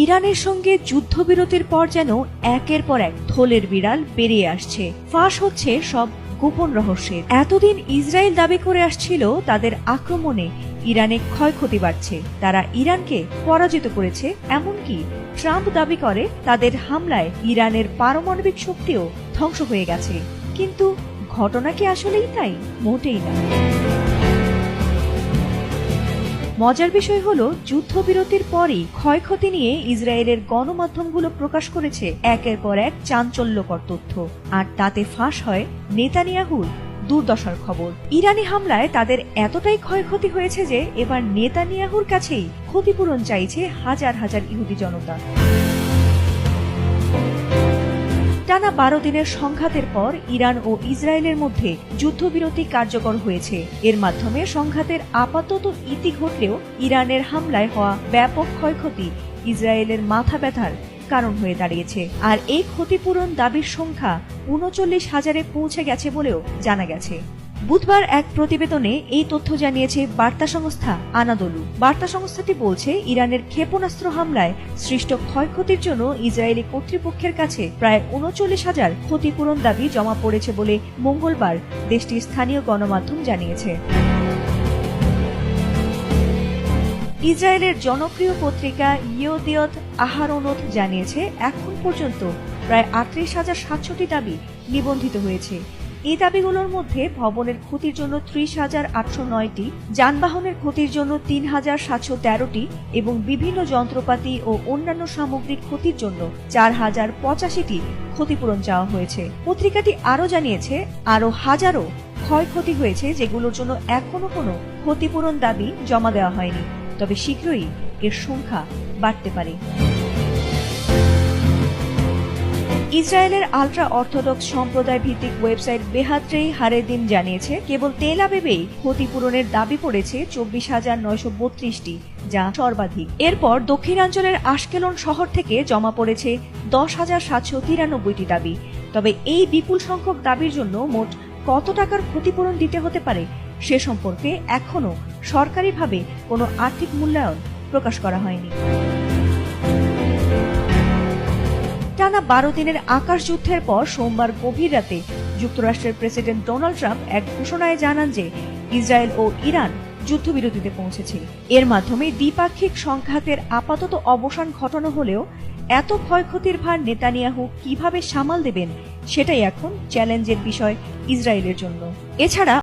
ইরানের সঙ্গে যুদ্ধবিরতির পর যেন একের পর এক থলের বিড়াল বেরিয়ে আসছে, ফাঁস হচ্ছে সব গোপন রহস্যের। এতদিন ইসরায়েল দাবি করে আসছিল তাদের আক্রমণে ইরানে ক্ষয়ক্ষতি বাড়ছে, তারা ইরানকে পরাজিত করেছে। এমনকি ট্রাম্প দাবি করে তাদের হামলায় ইরানের পারমাণবিক শক্তিও ধ্বংস হয়ে গেছে। কিন্তু ঘটনা কি আসলেই তাই? মোটেই না। মজার বিষয় হলো, যুদ্ধবিরতির পরই ক্ষয়ক্ষতি নিয়ে ইসরায়েলের গণমাধ্যমগুলো প্রকাশ করেছে একের পর এক চাঞ্চল্যকর তথ্য, আর তাতে ফাঁস হয় নেতানিয়াহুর দুর্দশার খবর। ইরানি হামলায় তাদের এতটাই ক্ষয়ক্ষতি হয়েছে যে এবার নেতানিয়াহুর কাছেই ক্ষতিপূরণ চাইছে হাজার হাজার ইহুদি জনতা। টানা 12 দিনের সংঘাতের পর ইরান ও ইসরায়েলের মধ্যে যুদ্ধবিরতি কার্যকর হয়েছে। এর মাধ্যমে সংঘাতের আপাতত ইতি ঘটলেও ইরানের হামলায় হওয়া ব্যাপক ক্ষয়ক্ষতি ইসরায়েলের মাথা ব্যথার কারণ হয়ে দাঁড়িয়েছে। আর এই ক্ষতিপূরণ দাবির সংখ্যা ৩৯,০০০-এ পৌঁছে গেছে বলেও জানা গেছে। বুধবার এক প্রতিবেদনে এই তথ্য জানিয়েছে বার্তা সংস্থা আনাদোলু। বার্তা সংস্থাটি বলছে, ইরানের ক্ষেপণাস্ত্র হামলায় সৃষ্ট ক্ষয়ক্ষতির জন্য ইসরায়েলি কর্তৃপক্ষের কাছে প্রায় ৩৯,০০০ ক্ষতিপূরণ দাবি জমা পড়েছে বলে মঙ্গলবার দেশটির স্থানীয় গণমাধ্যম জানিয়েছে। ইসরায়েলের জনপ্রিয় পত্রিকা ইয়েদিওত আহারোনোত জানিয়েছে, এখন পর্যন্ত প্রায় ৩৮,৭০০টি দাবি নিবন্ধিত হয়েছে। এই দাবিগুলোর মধ্যে ভবনের ক্ষতির জন্য ৩০,৮০৯টি, যানবাহনের ক্ষতির জন্য ৩,৭১৩টি এবং বিভিন্ন যন্ত্রপাতি ও অন্যান্য সামগ্রিক ক্ষতির জন্য ৪,০৮৫টি ক্ষতিপূরণ চাওয়া হয়েছে। পত্রিকাটি আরও জানিয়েছে, আরও হাজারো ক্ষয়ক্ষতি হয়েছে যেগুলোর জন্য এখনো কোনো ক্ষতিপূরণ দাবি জমা দেওয়া হয়নি, তবে শীঘ্রই এর সংখ্যা বাড়তে পারে। ইসরায়েলের আল্ট্রা অর্থোডক্স সম্প্রদায় ভিত্তিক ওয়েবসাইট বেহাত্রেই হারেদিন জানিয়েছে, কেবল তেল আবিবেই ক্ষতিপূরণের দাবি পড়েছে ২৪,৯৩২টি, যা সর্বাধিক। এরপর দক্ষিণাঞ্চলের আশকেলন শহর থেকে জমা পড়েছে ১০,৭৯৩টি দাবি। তবে এই বিপুল সংখ্যক দাবির জন্য মোট কত টাকার ক্ষতিপূরণ দিতে হতে পারে সে সম্পর্কে এখনও সরকারিভাবে কোনো আর্থিক মূল্যায়ন প্রকাশ করা হয়নি। টানা 12 দিনের আকাশ যুদ্ধের পর সোমবার গভীর রাতে যুক্তরাষ্ট্রের প্রেসিডেন্ট ডোনাল্ড ট্রাম্প এক ঘোষণায় জানান যে ইসরায়েল ও ইরান যুদ্ধবিরতিতে পৌঁছেছে। এর মাধ্যমে দ্বিপাক্ষিক সংঘাতের আপাতত অবসান ঘটানো হলেও এত ক্ষয়ক্ষতির ভার নেতানিয়াহু কিভাবে সামাল দেবেন সেটাই এখন চ্যালেঞ্জের বিষয় ইসরায়েলের জন্য। এছাড়া